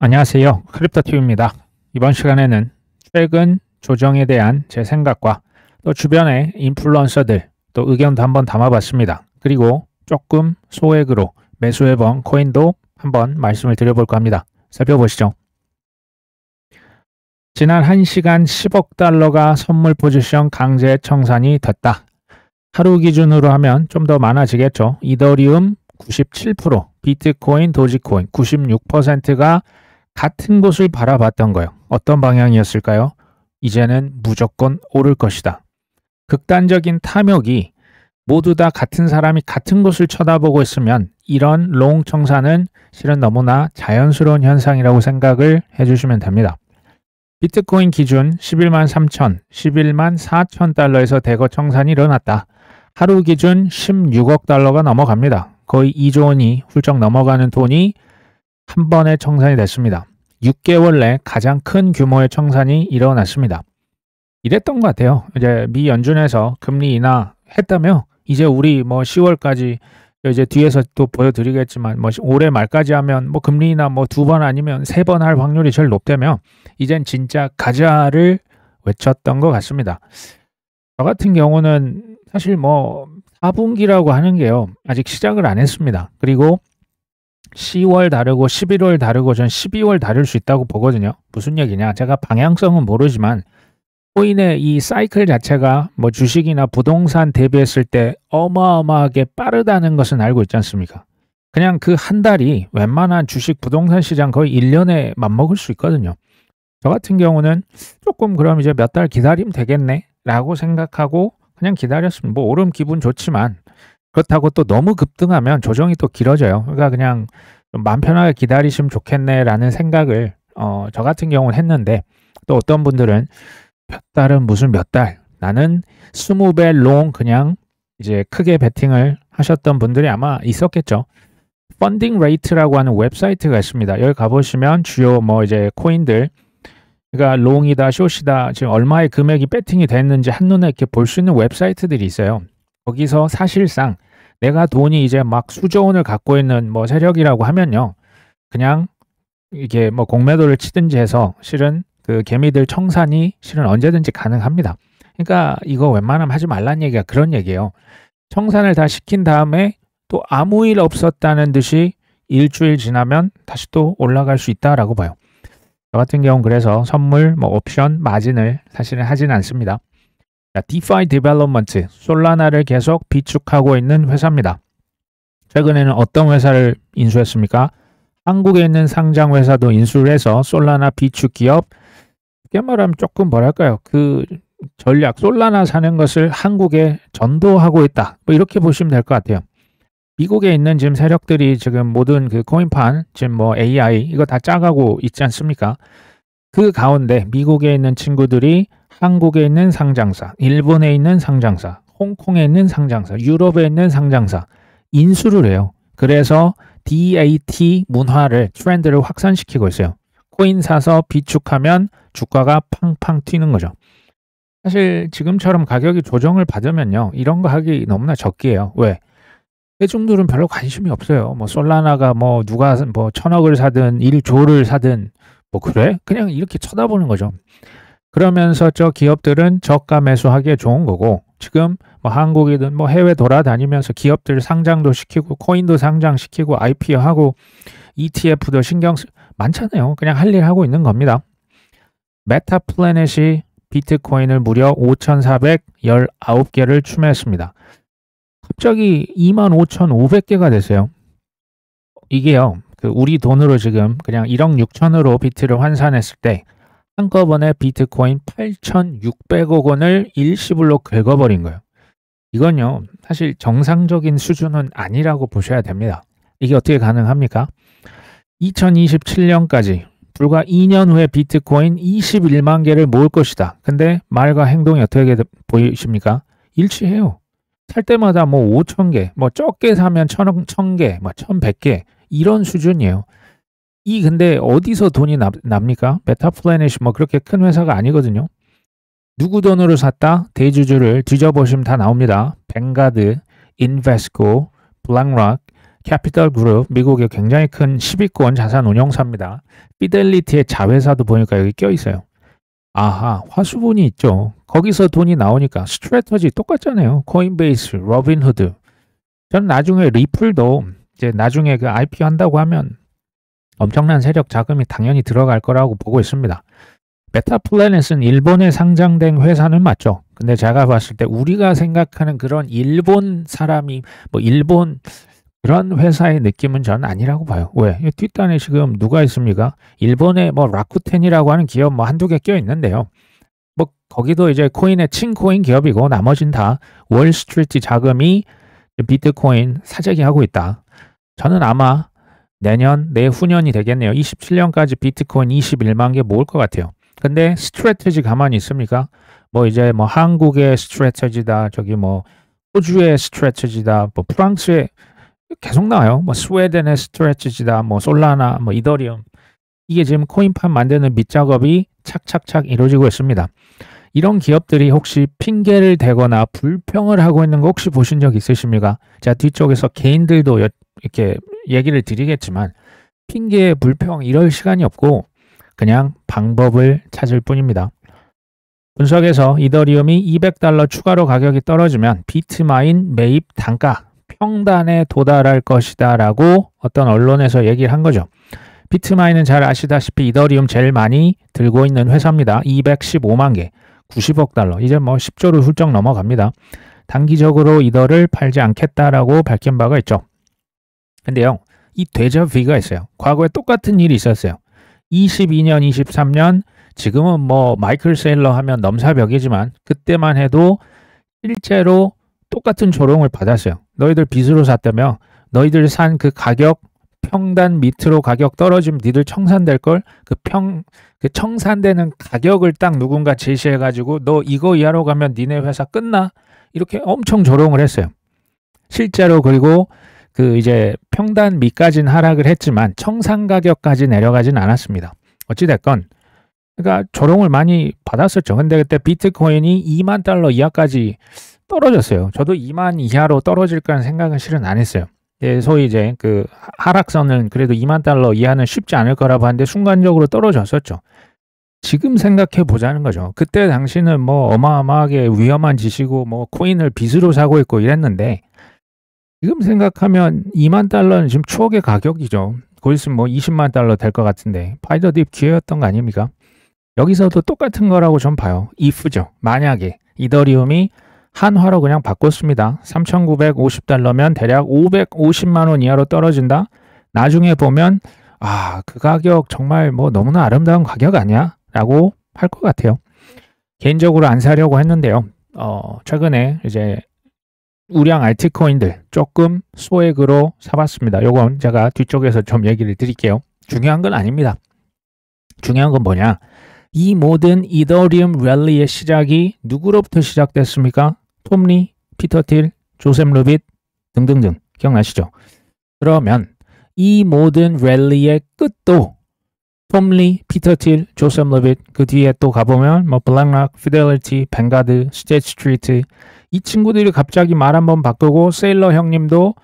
안녕하세요. 크립토티브입니다. 이번 시간에는 최근 조정에 대한 제 생각과 또 주변의 인플루언서들 또 의견도 한번 담아봤습니다. 그리고 조금 소액으로 매수해본 코인도 한번 말씀을 드려볼까 합니다. 살펴보시죠. 지난 1시간 10억 달러가 선물 포지션 강제 청산이 됐다. 하루 기준으로 하면 좀 더 많아지겠죠. 이더리움 97%, 비트코인, 도지코인 96%가 같은 곳을 바라봤던 거예요. 어떤 방향이었을까요? 이제는 무조건 오를 것이다. 극단적인 탐욕이 모두 다 같은 사람이 같은 곳을 쳐다보고 있으면 이런 롱 청산은 실은 너무나 자연스러운 현상이라고 생각을 해주시면 됩니다. 비트코인 기준 11만 3천, 11만 4천 달러에서 대거 청산이 일어났다. 하루 기준 16억 달러가 넘어갑니다. 거의 2조 원이 훌쩍 넘어가는 돈이 한 번에 청산이 됐습니다. 6개월 내 가장 큰 규모의 청산이 일어났습니다. 이랬던 것 같아요. 이제 미 연준에서 금리 인하했다며 이제 우리 10월까지 이제 뒤에서 또 보여드리겠지만 올해 말까지 하면 금리 인하 2번 아니면 3번 할 확률이 제일 높다며 이젠 진짜 가자를 외쳤던 것 같습니다. 저 같은 경우는 사실 4분기라고 하는 게요. 아직 시작을 안 했습니다. 그리고 10월 다르고 11월 다르고 전 12월 다를 수 있다고 보거든요. 무슨 얘기냐? 제가 방향성은 모르지만 코인의 이 사이클 자체가 주식이나 부동산 대비했을 때 어마어마하게 빠르다는 것은 알고 있지 않습니까? 그냥 그 한 달이 웬만한 주식 부동산 시장 거의 1년에 맞먹을 수 있거든요. 저 같은 경우는 조금 그럼 이제 몇 달 기다리면 되겠네 라고 생각하고 그냥 기다렸습니다. 오름 기분 좋지만 그렇다고 또 너무 급등하면 조정이 또 길어져요. 그러니까 그냥 좀 마음 편하게 기다리시면 좋겠네라는 생각을 저 같은 경우는 했는데 또 어떤 분들은 몇 달은 무슨 몇 달, 나는 20배 롱 그냥 이제 크게 베팅을 하셨던 분들이 아마 있었겠죠. 펀딩 레이트라고 하는 웹사이트가 있습니다. 여기 가보시면 주요 이제 코인들, 그러니까 롱이다, 숏이다, 지금 얼마의 금액이 배팅이 됐는지 한눈에 이렇게 볼 수 있는 웹사이트들이 있어요. 거기서 사실상 내가 돈이 이제 막 수조 원을 갖고 있는 세력이라고 하면요. 그냥 이게 공매도를 치든지 해서 실은 그 개미들 청산이 실은 언제든지 가능합니다. 그러니까 이거 웬만하면 하지 말란 얘기가 그런 얘기예요. 청산을 다 시킨 다음에 또 아무 일 없었다는 듯이 일주일 지나면 다시 또 올라갈 수 있다라고 봐요. 저 같은 경우는 그래서 선물, 옵션, 마진을 사실은 하진 않습니다. 자, DeFi Development, 솔라나를 계속 비축하고 있는 회사입니다. 최근에는 어떤 회사를 인수했습니까? 한국에 있는 상장 회사도 인수를 해서 솔라나 비축 기업, 쉽게 말하면 조금 뭐랄까요? 그 전략, 솔라나 사는 것을 한국에 전도하고 있다. 이렇게 보시면 될 것 같아요. 미국에 있는 지금 세력들이 지금 모든 그 코인판, 지금 AI 이거 다 짜가고 있지 않습니까? 그 가운데 미국에 있는 친구들이 한국에 있는 상장사, 일본에 있는 상장사, 홍콩에 있는 상장사, 유럽에 있는 상장사 인수를 해요. 그래서 DAT 문화를, 트렌드를 확산시키고 있어요. 코인 사서 비축하면 주가가 팡팡 튀는 거죠. 사실 지금처럼 가격이 조정을 받으면요. 이런 거 하기 너무나 적기예요. 왜? 대중들은 별로 관심이 없어요. 솔라나가 누가 1,000억을 사든 1조를 사든 그래? 그냥 이렇게 쳐다보는 거죠. 그러면서 저 기업들은 저가 매수하기에 좋은 거고 지금 한국이든 해외 돌아다니면서 기업들 상장도 시키고 코인도 상장시키고 IPO하고 ETF도 많잖아요. 그냥 할 일 하고 있는 겁니다. 메타플래닛이 비트코인을 무려 5,419개를 추매했습니다. 갑자기 25,500개가 됐어요. 이게요. 우리 돈으로 지금 그냥 1억 6천으로 비트를 환산했을 때 한꺼번에 비트코인 8,600억 원을 일시불로 긁어버린 거예요. 이건요. 사실 정상적인 수준은 아니라고 보셔야 됩니다. 이게 어떻게 가능합니까? 2027년까지 불과 2년 후에 비트코인 21만 개를 모을 것이다. 근데 말과 행동이 어떻게 보이십니까? 일치해요. 살 때마다 5,000개, 적게 사면 1,000개, 1,100개 이런 수준이에요. 근데 어디서 돈이 납니까? 메타플래닛이 그렇게 큰 회사가 아니거든요. 누구 돈으로 샀다? 대주주를 뒤져보시면 다 나옵니다. 뱅가드, 인베스코, 블랙락, 캐피털 그룹, 미국의 굉장히 큰 10위권 자산 운용사입니다. 피델리티의 자회사도 보니까 여기 껴있어요. 아하, 화수분이 있죠. 거기서 돈이 나오니까 스트래터지 똑같잖아요. 코인베이스, 로빈후드. 저는 나중에 리플도 이제 나중에 그 IPO 한다고 하면 엄청난 세력 자금이 당연히 들어갈 거라고 보고 있습니다. 메타플래닛은 일본에 상장된 회사는 맞죠. 근데 제가 봤을 때 우리가 생각하는 그런 일본 사람이 뭐 일본 그런 회사의 느낌은 저는 아니라고 봐요. 왜? 뒷단에 지금 누가 있습니까? 일본에 뭐 라쿠텐이라고 하는 기업 뭐 한두 개 껴 있는데요. 뭐 거기도 이제 코인의 친코인 기업이고 나머진 다 월스트리트 자금이 비트코인 사재기 하고 있다. 저는 아마 내후년이 되겠네요. 27년까지 비트코인 21만 개 모을 것 같아요. 근데 스트래티지 가만히 있습니까? 뭐 이제 뭐 한국의 스트래티지다, 저기 뭐 호주의 스트래티지다, 뭐 프랑스의 계속 나와요. 뭐 스웨덴의 스트래티지다, 뭐 솔라나, 뭐 이더리움. 이게 지금 코인판 만드는 밑작업이 착착착 이루어지고 있습니다. 이런 기업들이 혹시 핑계를 대거나 불평을 하고 있는 거 혹시 보신 적 있으십니까? 자, 뒤쪽에서 개인들도 이렇게 얘기를 드리겠지만 핑계, 불평 이럴 시간이 없고 그냥 방법을 찾을 뿐입니다. 분석에서 이더리움이 $200 추가로 가격이 떨어지면 비트마인 매입 단가 평단에 도달할 것이다 라고 어떤 언론에서 얘기를 한 거죠. 비트마인은 잘 아시다시피 이더리움 제일 많이 들고 있는 회사입니다. 215만 개, 90억 달러. 이제 뭐 10조를 훌쩍 넘어갑니다. 단기적으로 이더를 팔지 않겠다라고 밝힌 바가 있죠. 근데요, 이 데자뷰가 있어요. 과거에 똑같은 일이 있었어요. 22년, 23년, 지금은 뭐 마이클 세일러 하면 넘사벽이지만 그때만 해도 실제로 똑같은 조롱을 받았어요. 너희들 빚으로 샀다며 너희들 산 그 가격 평단 밑으로 가격 떨어지면 니들 청산될걸? 그 청산되는 가격을 딱 누군가 제시해가지고 너 이거 이하로 가면 니네 회사 끝나? 이렇게 엄청 조롱을 했어요. 실제로 그리고 그 이제 평단 밑까지는 하락을 했지만 청산 가격까지 내려가진 않았습니다. 어찌됐건 그러니까 조롱을 많이 받았었죠. 근데 그때 비트코인이 2만 달러 이하까지 떨어졌어요. 저도 2만 이하로 떨어질 거라는 생각은 실은 안 했어요. 예, 소위 이제 그 하락선은 그래도 2만 달러 이하는 쉽지 않을 거라고 하는데 순간적으로 떨어졌었죠. 지금 생각해 보자는 거죠. 그때 당시는 뭐 어마어마하게 위험한 짓이고 뭐 코인을 빚으로 사고 있고 이랬는데 지금 생각하면 2만 달러는 지금 추억의 가격이죠. 곧 있으면 뭐 20만 달러 될 것 같은데 파이더 딥 기회였던 거 아닙니까? 여기서도 똑같은 거라고 좀 봐요. if죠. 만약에 이더리움이 한화로 그냥 바꿨습니다. 3,950달러면 대략 550만 원 이하로 떨어진다. 나중에 보면 그 가격 정말 뭐 너무나 아름다운 가격 아니야? 라고 할 것 같아요. 개인적으로 안 사려고 했는데요. 최근에 이제 우량 알트코인들 조금 소액으로 사봤습니다. 요건 제가 뒤쪽에서 좀 얘기를 드릴게요. 중요한 건 아닙니다. 중요한 건 뭐냐? 이 모든 이더리움 랠리의 시작이 누구로부터 시작됐습니까? 톰 리, 피터 틸, 조셉 루빗 등등등 기억나시죠? 그러면 이 모든 랠리의 끝도 톰 리, 피터 틸, 조셉 루빗 그 뒤에 또 가보면 뭐 블랙락, 피델리티, 뱅가드, 스테이트 스트리트 이 친구들이 갑자기 말 한번 바꾸고 세일러 형님도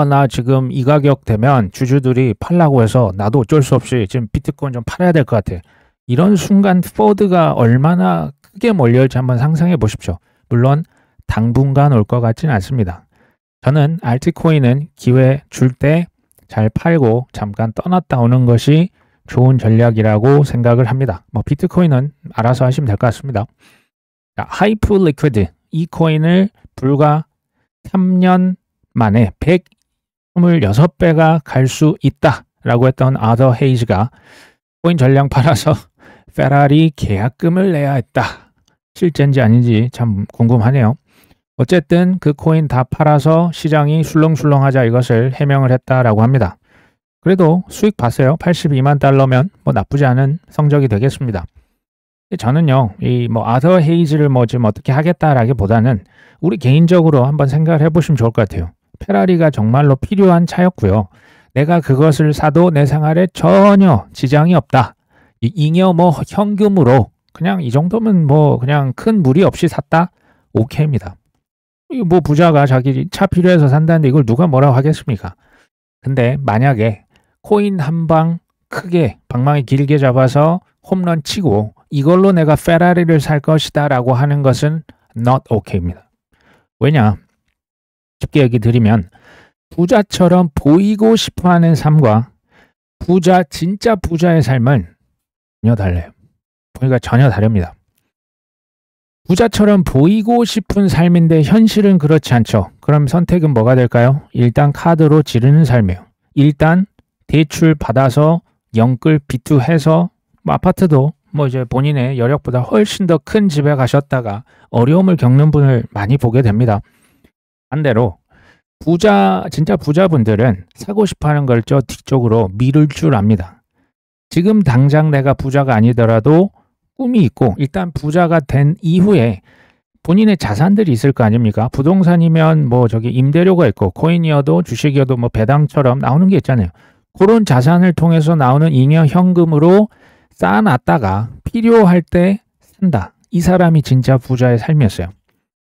나 지금 이 가격 되면 주주들이 팔라고 해서 나도 어쩔 수 없이 지금 비트코인 좀 팔아야 될 것 같아. 이런 순간 포드가 얼마나 크게 몰려올지 한번 상상해 보십시오. 물론 당분간 올 것 같지는 않습니다. 저는 알트코인은 기회 줄 때 잘 팔고 잠깐 떠났다 오는 것이 좋은 전략이라고 생각을 합니다. 뭐 비트코인은 알아서 하시면 될 것 같습니다. 하이프 리퀴드 이 코인을 불과 3년 만에 126배가 갈 수 있다라고 했던 아더 헤이즈가 코인 전량 팔아서 페라리 계약금을 내야 했다. 실제인지 아닌지 참 궁금하네요. 어쨌든 그 코인 다 팔아서 시장이 술렁술렁하자 이것을 해명을 했다라고 합니다. 그래도 수익 봤어요. 82만 달러면 뭐 나쁘지 않은 성적이 되겠습니다. 저는요, 이 뭐 아더 헤이즈를 뭐 지금 어떻게 하겠다라기보다는 우리 개인적으로 한번 생각을 해보시면 좋을 것 같아요. 페라리가 정말로 필요한 차였고요. 내가 그것을 사도 내 생활에 전혀 지장이 없다. 잉여 뭐 현금으로 그냥 이 정도면 뭐 그냥 큰 무리 없이 샀다. 오케이입니다. 뭐 부자가 자기 차 필요해서 산다는데 이걸 누가 뭐라고 하겠습니까? 근데 만약에 코인 한 방 크게 방망이 길게 잡아서 홈런 치고 이걸로 내가 페라리를 살 것이다 라고 하는 것은 not okay입니다. 왜냐? 쉽게 얘기 드리면 부자처럼 보이고 싶어하는 삶과 진짜 부자의 삶은 전혀 달라요. 그러니까 전혀 다릅니다. 부자처럼 보이고 싶은 삶인데 현실은 그렇지 않죠. 그럼 선택은 뭐가 될까요? 일단 카드로 지르는 삶이에요. 일단 대출 받아서 영끌 비투해서 아파트도 이제 본인의 여력보다 훨씬 더 큰 집에 가셨다가 어려움을 겪는 분을 많이 보게 됩니다. 반대로 진짜 부자분들은 사고 싶어하는 걸 저 뒤쪽으로 미룰 줄 압니다. 지금 당장 내가 부자가 아니더라도 꿈이 있고 일단 부자가 된 이후에 본인의 자산들이 있을 거 아닙니까? 부동산이면 임대료가 있고 코인이어도 주식이어도 배당처럼 나오는 게 있잖아요. 그런 자산을 통해서 나오는 잉여 현금으로 쌓아놨다가 필요할 때 산다. 이 사람이 진짜 부자의 삶이었어요.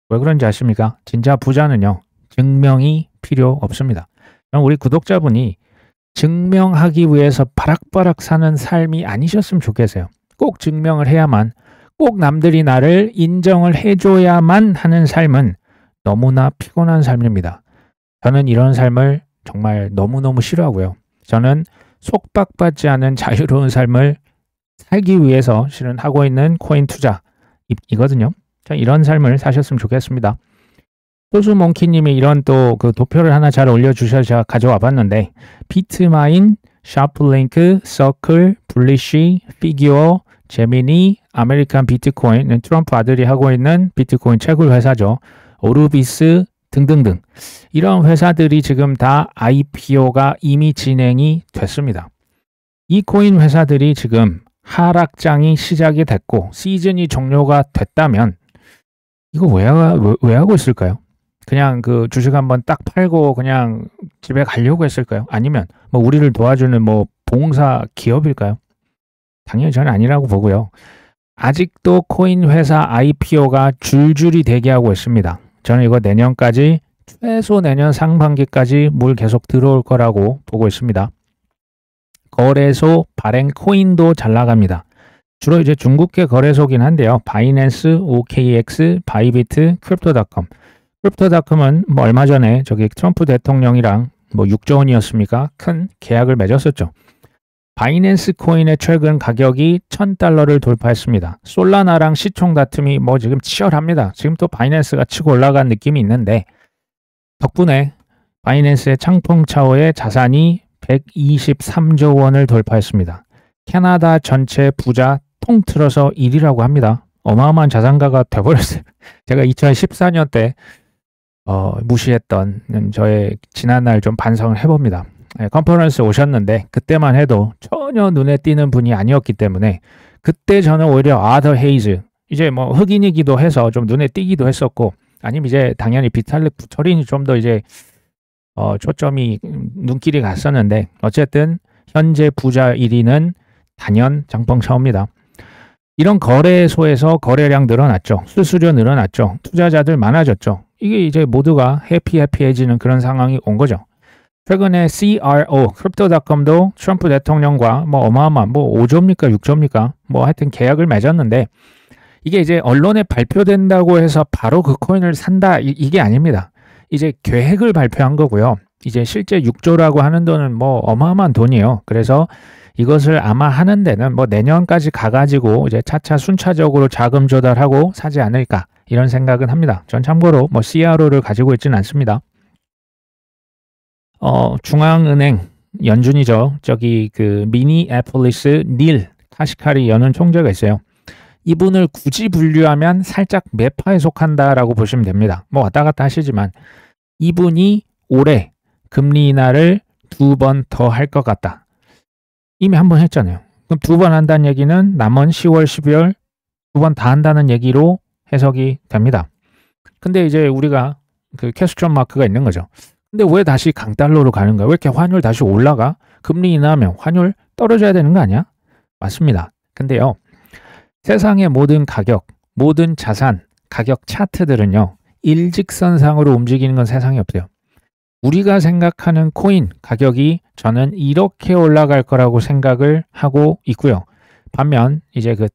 왜 그런지 아십니까? 진짜 부자는요. 증명이 필요 없습니다. 우리 구독자분이 증명하기 위해서 바락바락 사는 삶이 아니셨으면 좋겠어요. 꼭 증명을 해야만, 꼭 남들이 나를 인정을 해줘야만 하는 삶은 너무나 피곤한 삶입니다. 저는 이런 삶을 정말 너무너무 싫어하고요. 저는 속박받지 않은 자유로운 삶을 살기 위해서 실은 하고 있는 코인 투자이거든요. 이런 삶을 사셨으면 좋겠습니다. 소수몽키님이 이런 또 그 도표를 하나 잘 올려주셔서 제가 가져와 봤는데 비트마인, 샤플링크, 서클, 블리시, 피규어, 제미니, 아메리칸 비트코인, 트럼프 아들이 하고 있는 비트코인 채굴 회사죠. 오르비스 등등등 이런 회사들이 지금 다 IPO가 이미 진행이 됐습니다. 이 코인 회사들이 지금 하락장이 시작이 됐고 시즌이 종료가 됐다면 이거 왜 하고 있을까요? 그냥 그 주식 한번 딱 팔고 그냥 집에 가려고 했을까요? 아니면 우리를 도와주는 봉사 기업일까요? 당연히 저는 아니라고 보고요. 아직도 코인 회사 IPO가 줄줄이 대기하고 있습니다. 저는 이거 내년까지 최소 내년 상반기까지 물 계속 들어올 거라고 보고 있습니다. 거래소 발행 코인도 잘 나갑니다. 주로 이제 중국계 거래소긴 한데요. 바이낸스, OKX, 바이비트, 크립토닷컴. 크립토닷컴은 얼마 전에 트럼프 대통령이랑 6조 원이었습니까? 큰 계약을 맺었었죠. 바이낸스 코인의 최근 가격이 $1,000를 돌파했습니다. 솔라나랑 시총 다툼이 지금 치열합니다. 지금 또 바이낸스가 치고 올라간 느낌이 있는데 덕분에 바이낸스의 창펑차오의 자산이 123조 원을 돌파했습니다. 캐나다 전체 부자 통틀어서 1위라고 합니다. 어마어마한 자산가가 돼버렸어요. 제가 2014년 때 무시했던 저의 지난날 좀 반성을 해봅니다. 컨퍼런스 오셨는데 그때만 해도 전혀 눈에 띄는 분이 아니었기 때문에 그때 저는 오히려 아더 헤이즈 이제 흑인이기도 해서 좀 눈에 띄기도 했었고 아니면 이제 당연히 비탈릭 부처린이 좀 더 이제 초점이 눈길이 갔었는데 어쨌든 현재 부자 1위는 단연 장펑차오입니다. 이런 거래소에서 거래량 늘어났죠. 수수료 늘어났죠. 투자자들 많아졌죠. 이게 이제 모두가 해피해지는 그런 상황이 온 거죠. 최근에 CRO, 크립토닷컴도 트럼프 대통령과 어마어마한 5조입니까? 6조입니까? 하여튼 계약을 맺었는데 이게 이제 언론에 발표된다고 해서 바로 그 코인을 산다 이게 아닙니다. 이제 계획을 발표한 거고요. 이제 실제 6조라고 하는 돈은 어마어마한 돈이에요. 그래서 이것을 아마 하는 데는 내년까지 가가지고 이제 차차 순차적으로 자금 조달하고 사지 않을까 이런 생각은 합니다. 전 참고로 CRO를 가지고 있지는 않습니다. 중앙은행 연준이죠. 그 미니애폴리스 닐 카시카리 연은 총재가 있어요. 이분을 굳이 분류하면 살짝 매파에 속한다라고 보시면 됩니다. 왔다 갔다 하시지만 이분이 올해 금리 인하를 2번 더 할 것 같다. 이미 한 번 했잖아요. 그럼 2번 한다는 얘기는 남은 10월, 12월 2번 다 한다는 얘기로 해석이 됩니다. 근데 이제 우리가 그 퀘스천 마크가 있는 거죠. 근데 왜 다시 강달러로 가는 거야? 왜 이렇게 환율 다시 올라가? 금리 인하하면 환율 떨어져야 되는 거 아니야? 맞습니다. 근데요. 세상의 모든 가격, 모든 자산, 가격 차트들은요. 일직선상으로 움직이는 건 세상에 없어요. 우리가 생각하는 코인 가격이 저는 이렇게 올라갈 거라고 생각을 하고 있고요. 반면 이제 그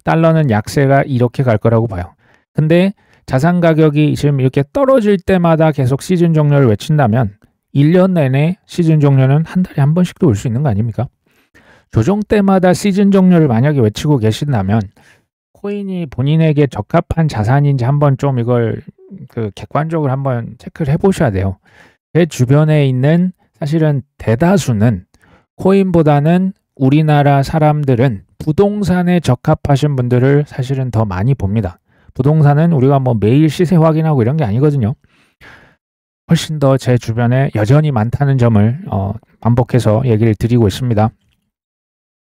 달러는 약세가 이렇게 갈 거라고 봐요. 근데 자산 가격이 지금 이렇게 떨어질 때마다 계속 시즌 종료를 외친다면 1년 내내 시즌 종료는 한 달에 한 번씩도 올 수 있는 거 아닙니까? 조정 때마다 시즌 종료를 만약에 외치고 계신다면 코인이 본인에게 적합한 자산인지 한번 좀 이걸 그 객관적으로 한번 체크를 해보셔야 돼요. 제 주변에 있는 사실은 대다수는 코인보다는 우리나라 사람들은 부동산에 적합하신 분들을 사실은 더 많이 봅니다. 부동산은 우리가 뭐 매일 시세 확인하고 이런 게 아니거든요. 훨씬 더 제 주변에 여전히 많다는 점을 반복해서 얘기를 드리고 있습니다.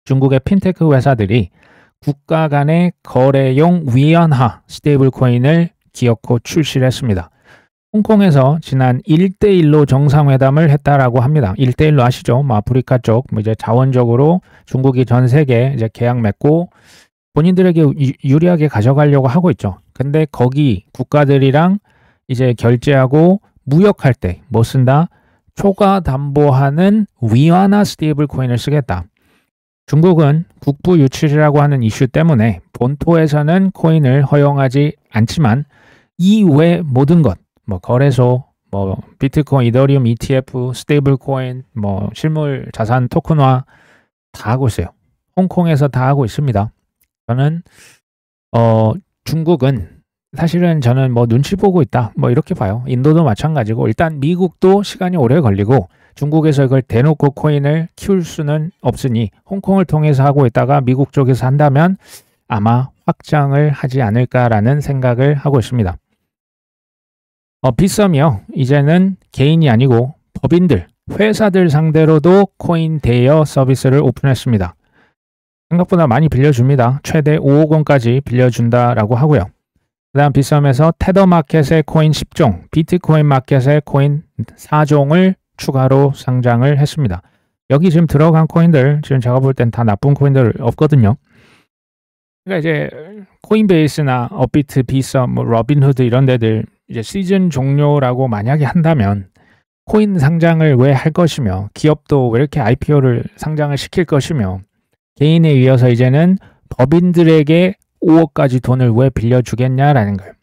중국의 핀테크 회사들이 국가 간의 거래용 위안화 스테이블 코인을 기어코 출시를 했습니다. 홍콩에서 지난 1대1로 정상회담을 했다라고 합니다. 1대1로 아시죠? 뭐 아프리카 쪽, 뭐 이제 자원적으로 중국이 전 세계 이제 계약 맺고 본인들에게 유리하게 가져가려고 하고 있죠. 근데 거기 국가들이랑 이제 결제하고 무역할 때 뭐 쓴다? 초과 담보하는 위안화 스테이블 코인을 쓰겠다. 중국은 국부 유출이라고 하는 이슈 때문에 본토에서는 코인을 허용하지 않지만 이외 모든 것, 뭐 거래소, 뭐 비트코인, 이더리움, ETF, 스테이블 코인, 뭐 실물 자산 토큰화 다 하고 있어요. 홍콩에서 다 하고 있습니다. 저는 중국은 사실은 저는 뭐 눈치 보고 있다 뭐 이렇게 봐요. 인도도 마찬가지고 일단 미국도 시간이 오래 걸리고 중국에서 이걸 대놓고 코인을 키울 수는 없으니 홍콩을 통해서 하고 있다가 미국 쪽에서 한다면 아마 확장을 하지 않을까라는 생각을 하고 있습니다. 빗썸이요. 이제는 개인이 아니고 법인들, 회사들 상대로도 코인 대여 서비스를 오픈했습니다. 생각보다 많이 빌려줍니다. 최대 5억 원까지 빌려준다라고 하고요. 그 다음 빗썸에서 테더마켓의 코인 10종, 비트코인 마켓의 코인 4종을 추가로 상장을 했습니다. 여기 지금 들어간 코인들, 지금 제가 볼 땐 다 나쁜 코인들 없거든요. 그러니까 이제 코인베이스나 업비트, 빗썸, 뭐 러빈후드 이런 데들 이제 시즌 종료라고 만약에 한다면 코인 상장을 왜 할 것이며 기업도 왜 이렇게 IPO를 상장을 시킬 것이며 개인에 이어서 이제는 법인들에게 5억까지 돈을 왜 빌려주겠냐라는 거예요.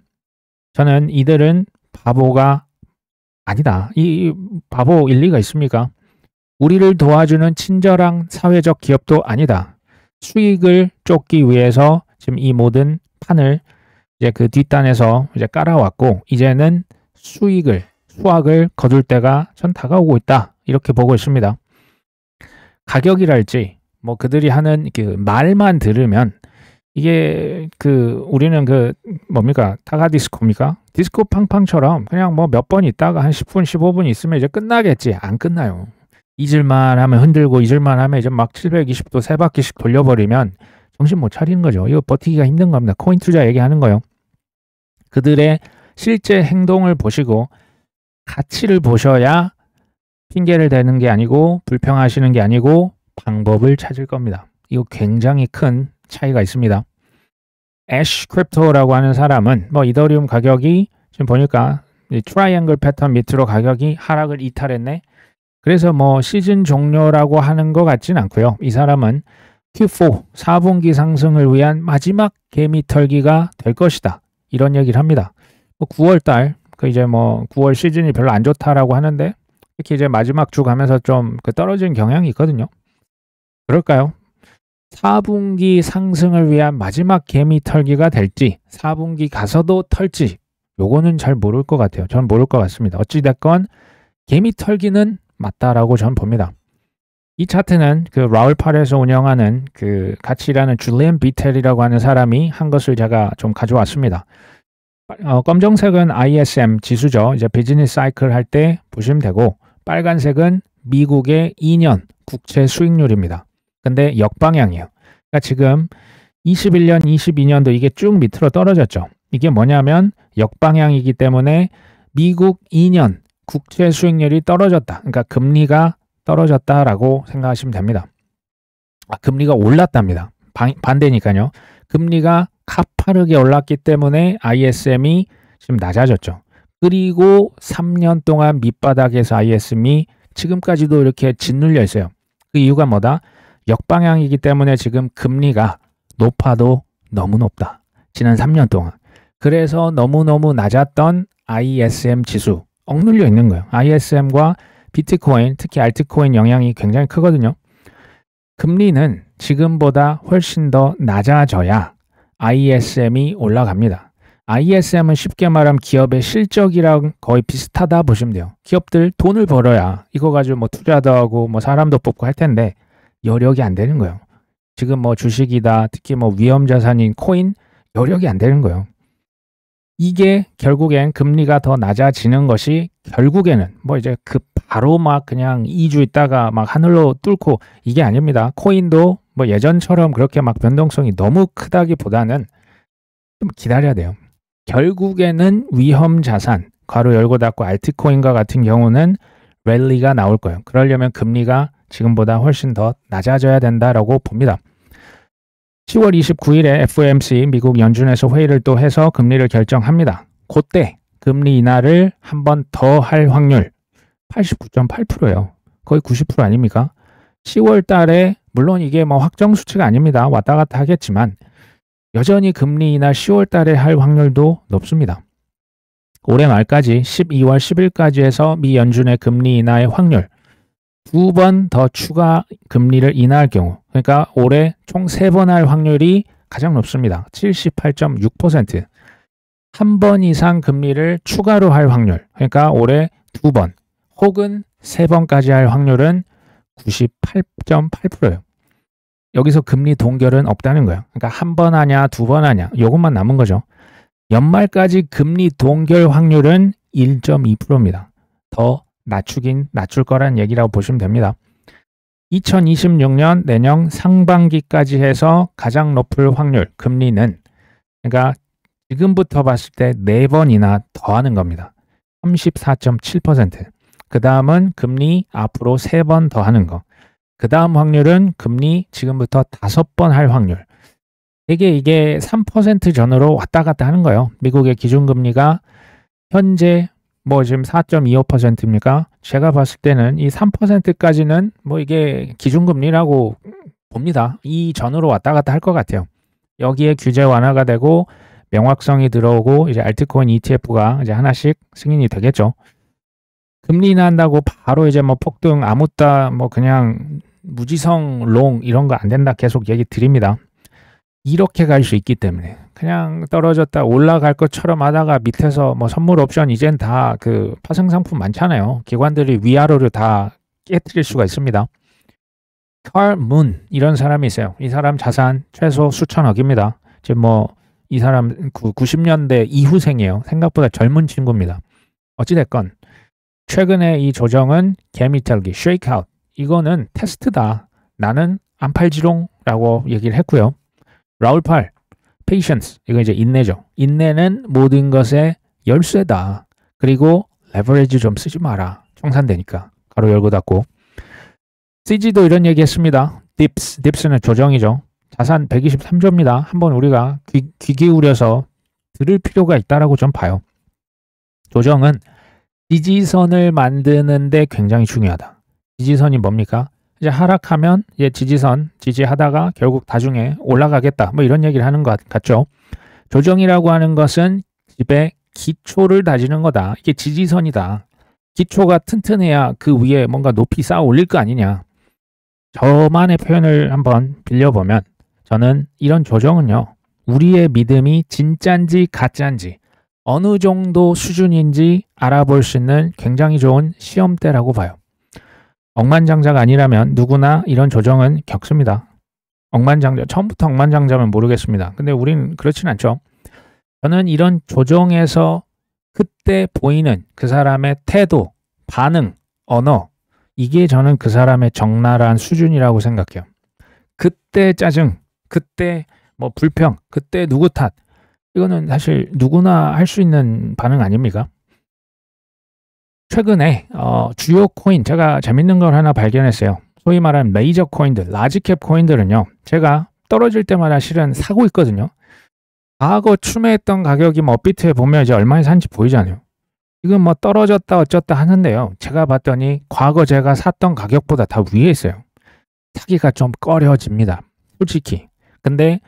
저는 이들은 바보가 아니다. 이 바보 일리가 있습니까? 우리를 도와주는 친절한 사회적 기업도 아니다. 수익을 쫓기 위해서 지금 이 모든 판을 이제 그 뒷단에서 이제 깔아왔고 이제는 수확을 거둘 때가 전 다가오고 있다. 이렇게 보고 있습니다. 가격이랄지 뭐 그들이 하는 그 말만 들으면 이게 우리는 뭡니까? 타가 디스코입니까? 디스코 팡팡처럼 그냥 뭐 몇 번 있다가 한 10분, 15분 있으면 이제 끝나겠지. 안 끝나요. 잊을만 하면 흔들고 잊을만 하면 이제 막 720도 세 바퀴씩 돌려버리면 정신 못 차리는 거죠. 이거 버티기가 힘든 겁니다. 코인 투자 얘기하는 거요. 그들의 실제 행동을 보시고 가치를 보셔야 핑계를 대는 게 아니고 불평하시는 게 아니고 방법을 찾을 겁니다. 이거 굉장히 큰 차이가 있습니다. 애쉬 크립토라고 하는 사람은 뭐 이더리움 가격이 지금 보니까 트라이앵글 패턴 밑으로 가격이 하락을 이탈했네. 그래서 뭐 시즌 종료라고 하는 것 같진 않고요. 이 사람은 Q4 4분기 상승을 위한 마지막 개미 털기가 될 것이다. 이런 얘기를 합니다. 9월달 이제 뭐 9월 시즌이 별로 안 좋다라고 하는데 이렇게 이제 마지막 주 가면서 좀 떨어진 경향이 있거든요. 그럴까요? 4분기 상승을 위한 마지막 개미 털기가 될지 4분기 가서도 털지 요거는 잘 모를 것 같아요. 전 모를 것 같습니다. 어찌됐건 개미 털기는 맞다라고 전 봅니다. 이 차트는 라울 팔에서 운영하는 가치라는 줄리안 비텔이라고 하는 사람이 한 것을 제가 좀 가져왔습니다. 검정색은 ISM 지수죠. 이제 비즈니스 사이클 할 때 보시면 되고 빨간색은 미국의 2년 국채 수익률입니다. 근데 역방향이에요. 그러니까 지금 21년, 22년도 이게 쭉 밑으로 떨어졌죠. 이게 뭐냐면 역방향이기 때문에 미국 2년 국채 수익률이 떨어졌다. 그러니까 금리가 떨어졌다라고 생각하시면 됩니다. 금리가 올랐답니다. 반대니까요. 금리가 가파르게 올랐기 때문에 ISM이 지금 낮아졌죠. 그리고 3년 동안 밑바닥에서 ISM이 지금까지도 이렇게 짓눌려 있어요. 그 이유가 뭐다? 역방향이기 때문에 지금 금리가 높아도 너무 높다. 지난 3년 동안. 그래서 너무너무 낮았던 ISM 지수 억눌려 있는 거예요. ISM과 비트코인, 특히 알트코인 영향이 굉장히 크거든요. 금리는 지금보다 훨씬 더 낮아져야 ISM이 올라갑니다. ISM은 쉽게 말하면 기업의 실적이랑 거의 비슷하다 보시면 돼요. 기업들 돈을 벌어야 이거 가지고 뭐 투자도 하고 뭐 사람도 뽑고 할 텐데 여력이 안 되는 거예요. 지금 뭐 주식이다, 특히 뭐 위험자산인 코인 여력이 안 되는 거예요. 이게 결국엔 금리가 더 낮아지는 것이 결국에는 뭐 이제 그 바로 막 그냥 2주 있다가 막 하늘로 뚫고 이게 아닙니다. 코인도 뭐 예전처럼 그렇게 막 변동성이 너무 크다기보다는 좀 기다려야 돼요. 결국에는 위험 자산, 괄호 열고 닫고 알트코인과 같은 경우는 랠리가 나올 거예요. 그러려면 금리가 지금보다 훨씬 더 낮아져야 된다라고 봅니다. 10월 29일에 FOMC 미국 연준에서 회의를 또 해서 금리를 결정합니다. 그때 금리 인하를 한 번 더 할 확률 89.8%예요. 거의 90% 아닙니까? 10월 달에 물론 이게 뭐 확정 수치가 아닙니다. 왔다 갔다 하겠지만 여전히 금리 인하 10월 달에 할 확률도 높습니다. 올해 말까지 12월 10일까지 해서 미 연준의 금리 인하의 확률 2번 더 추가 금리를 인하할 경우, 그러니까 올해 총 3번 할 확률이 가장 높습니다. 78.6%. 한 번 이상 금리를 추가로 할 확률, 그러니까 올해 2번 혹은 3번까지 할 확률은 98.8%예요. 여기서 금리 동결은 없다는 거예요. 그러니까 한 번 하냐, 2번 하냐, 이것만 남은 거죠. 연말까지 금리 동결 확률은 1.2%입니다. 더 낮출 거란 얘기라고 보시면 됩니다. 2026년 내년 상반기까지 해서 가장 높을 확률, 금리는 그러니까 지금부터 봤을 때 4번이나 더 하는 겁니다. 34.7%. 그 다음은 금리 앞으로 3번 더 하는 거. 그 다음 확률은 금리 지금부터 5번 할 확률. 이게 3% 전후로 왔다 갔다 하는 거예요. 미국의 기준금리가 현재 뭐 지금 4.25%입니까? 제가 봤을 때는 이 3%까지는 뭐 이게 기준금리라고 봅니다. 이 전후로 왔다 갔다 할 것 같아요. 여기에 규제 완화가 되고 명확성이 들어오고 이제 알트코인 ETF가 이제 하나씩 승인이 되겠죠. 금리 인하한다고 바로 이제 뭐 폭등 아무따 뭐 그냥 무지성 롱 이런 거 안 된다 계속 얘기 드립니다. 이렇게 갈 수 있기 때문에 그냥 떨어졌다 올라갈 것처럼 하다가 밑에서 뭐 선물 옵션 이젠 다 그 파생 상품 많잖아요. 기관들이 위아래로 다 깨트릴 수가 있습니다. 칼 문 이런 사람이 있어요. 이 사람 자산 최소 수천억입니다. 지금 뭐 이 사람 90년대 이후생이에요. 생각보다 젊은 친구입니다. 어찌됐건 최근에 이 조정은 개미털기, 쉐이크아웃 이거는 테스트다. 나는 안 팔지롱라고 얘기를 했고요. 라울팔, patience 이거 이제 인내죠. 인내는 모든 것의 열쇠다. 그리고 레버리지 좀 쓰지 마라. 청산되니까. 가로 열고 닫고. CG도 이런 얘기 했습니다. 딥스는 조정이죠. 자산 123조입니다. 한번 우리가 귀 기울여서 들을 필요가 있다라고 좀 봐요. 조정은 지지선을 만드는데 굉장히 중요하다. 지지선이 뭡니까? 이제 하락하면 이제 지지선 지지하다가 결국 나중에 올라가겠다. 뭐 이런 얘기를 하는 것 같죠. 조정이라고 하는 것은 집의 기초를 다지는 거다. 이게 지지선이다. 기초가 튼튼해야 그 위에 뭔가 높이 쌓아 올릴 거 아니냐. 저만의 표현을 한번 빌려보면 저는 이런 조정은요. 우리의 믿음이 진짠지 가짠지 어느 정도 수준인지 알아볼 수 있는 굉장히 좋은 시험대라고 봐요. 억만장자가 아니라면 누구나 이런 조정은 겪습니다. 억만장자, 처음부터 억만장자면 모르겠습니다. 근데 우리는 그렇진 않죠. 저는 이런 조정에서 그때 보이는 그 사람의 태도, 반응, 언어 이게 저는 그 사람의 적나라한 수준이라고 생각해요. 그때 짜증, 그때 뭐 불평, 그때 누구 탓 이거는 사실 누구나 할 수 있는 반응 아닙니까? 최근에 주요 코인 제가 재밌는 걸 하나 발견했어요. 소위 말하는 메이저 코인들, 라지캡 코인들은요. 제가 떨어질 때마다 실은 사고 있거든요. 과거 추매했던 가격이 뭐 업비트에 보면 이제 얼마에 산지 보이잖아요. 지금 뭐 떨어졌다 어쩌다 하는데요. 제가 봤더니 과거 제가 샀던 가격보다 다 위에 있어요. 사기가 좀 꺼려집니다. 솔직히. 근데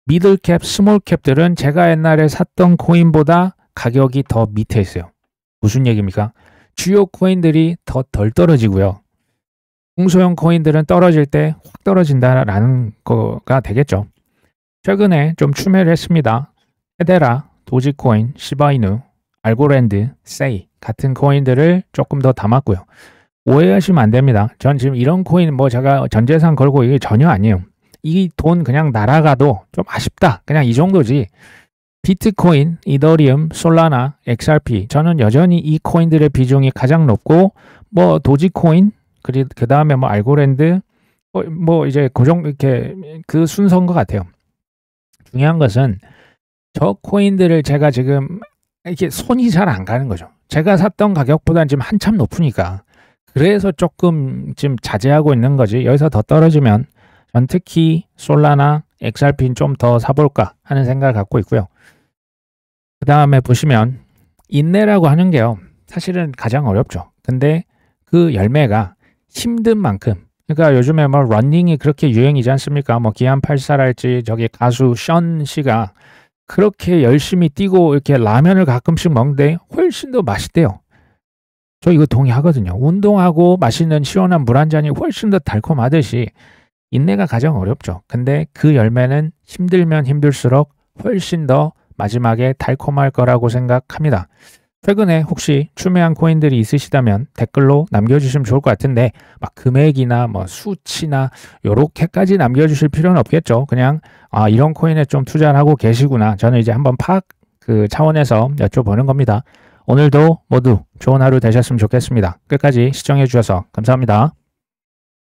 미들캡, 스몰캡들은 제가 옛날에 샀던 코인보다 가격이 더 밑에 있어요. 무슨 얘기입니까? 주요 코인들이 더 덜 떨어지고요. 중소형 코인들은 떨어질 때 확 떨어진다라는 거가 되겠죠. 최근에 좀 추매를 했습니다. 헤데라, 도지코인, 시바이누, 알고랜드, 세이 같은 코인들을 조금 더 담았고요. 오해하시면 안 됩니다. 전 지금 이런 코인 뭐 제가 전재산 걸고 이게 전혀 아니에요. 이 돈 그냥 날아가도 좀 아쉽다. 그냥 이 정도지. 비트코인, 이더리움, 솔라나, XRP 저는 여전히 이 코인들의 비중이 가장 높고 뭐 도지코인 그 다음에 뭐 알고랜드 뭐 이제 고정 이렇게 그 순서인 것 같아요. 중요한 것은 저 코인들을 제가 지금 이렇게 손이 잘 안 가는 거죠. 제가 샀던 가격보다는 지금 한참 높으니까 그래서 조금 지금 자제하고 있는 거지. 여기서 더 떨어지면 전 특히 솔라나, XRP는 좀 더 사볼까 하는 생각을 갖고 있고요. 그 다음에 보시면 인내라고 하는 게요. 사실은 가장 어렵죠. 근데 그 열매가 힘든 만큼 그러니까 요즘에 뭐 러닝이 그렇게 유행이지 않습니까? 뭐 기안84랄지 저기 가수 션 씨가 그렇게 열심히 뛰고 이렇게 라면을 가끔씩 먹는데 훨씬 더 맛있대요. 저 이거 동의하거든요. 운동하고 맛있는 시원한 물 한 잔이 훨씬 더 달콤하듯이 인내가 가장 어렵죠. 근데 그 열매는 힘들면 힘들수록 훨씬 더 마지막에 달콤할 거라고 생각합니다. 최근에 혹시 추매한 코인들이 있으시다면 댓글로 남겨주시면 좋을 것 같은데 막 금액이나 뭐 수치나 요렇게까지 남겨주실 필요는 없겠죠. 그냥 이런 코인에 좀 투자를 하고 계시구나. 저는 이제 한번 그 차원에서 여쭤보는 겁니다. 오늘도 모두 좋은 하루 되셨으면 좋겠습니다. 끝까지 시청해 주셔서 감사합니다.